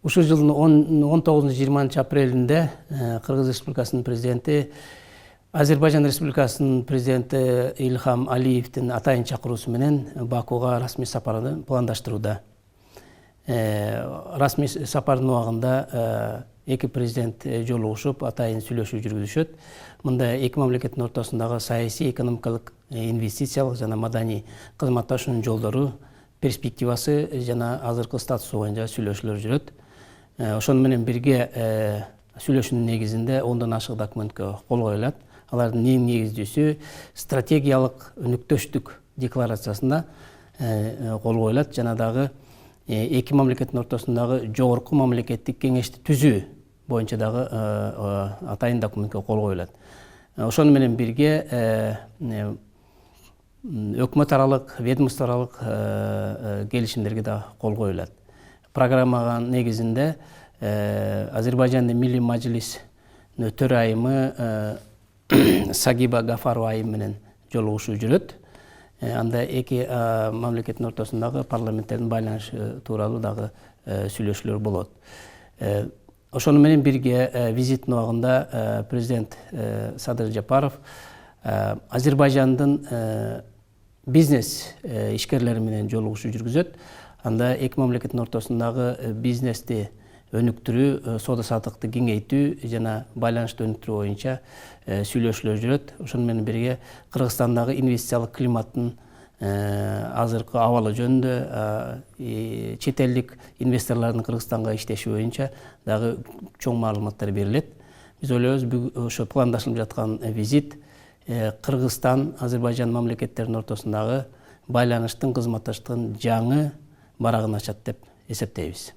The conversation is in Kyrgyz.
Ушул жылдын 19-20 апрелинде Кыргыз Республикасынын президенти Азербайжан Республикасынын президенти Илхам Алиевдин атайын чакыруусу менен Бакуга расмий сапарын пландаштырууда. Расмий сапардын убагында эки президент жолугушуп атайын сүйлөшүү жүргүзүшөт. Мында эки мамлекеттин ортосундагы саясий, экономикалык, инвестициялык жана маданий кызматташуунун жолдору, перспективасы жана азыркы статусу боюнча сүйлөшүүлөр жүрөт. Ошону менен бирге сүйлөшүүнүн негизинде 10дон ашык документке кол коюлат. Алардын эң негиздүүсү стратегиялык өнүктөштүк декларациясына кол коюлат жана дагы эки мамлекеттин ортосундагы жогорку мамлекеттик кеңешти түзүү боюнча дагы атайын документке кол коюлат. Ошону менен бирге өкмөт аралык, ведомство аралык келишимдерге да кол коюлат. Программага негизинде Азербайжандын Милли Majlis төрайымы Сагиба Гафарова айым менен жолугушуу жүрөт. Анда эки мамлекеттин ортосундагы парламенттердин байланышы тууралуу дагы сүйлөшүүлөр болот. Ошону менен бирге визиттин убагында президент Садыр Жапаров Азербайжандын бизнес ишкерлери менен жолугушуу жүргүзөт. Анда эки мамлекеттин ортосундагы бизнести өнүктүрүү, соода саттыкты кеңейтүү жана байланышты өнүктүрүү боюнча сүйлөшүүлөр жүрөт. Ошону менен бирге Кыргызстандагы инвестициялык климаттын азыркы абалы жөнүндө, чет элдик инвесторлордун Кыргызстанга иштеши боюнча дагы чоң маалыматтар берилет. Биз ойлойбуз, ошо пландашылып жаткан визит Кыргызстан, Азербайжан мамлекеттеринин ортосундагы байланыштын, кызматташтыктын жаңы барагын ачат деп эсептейбиз.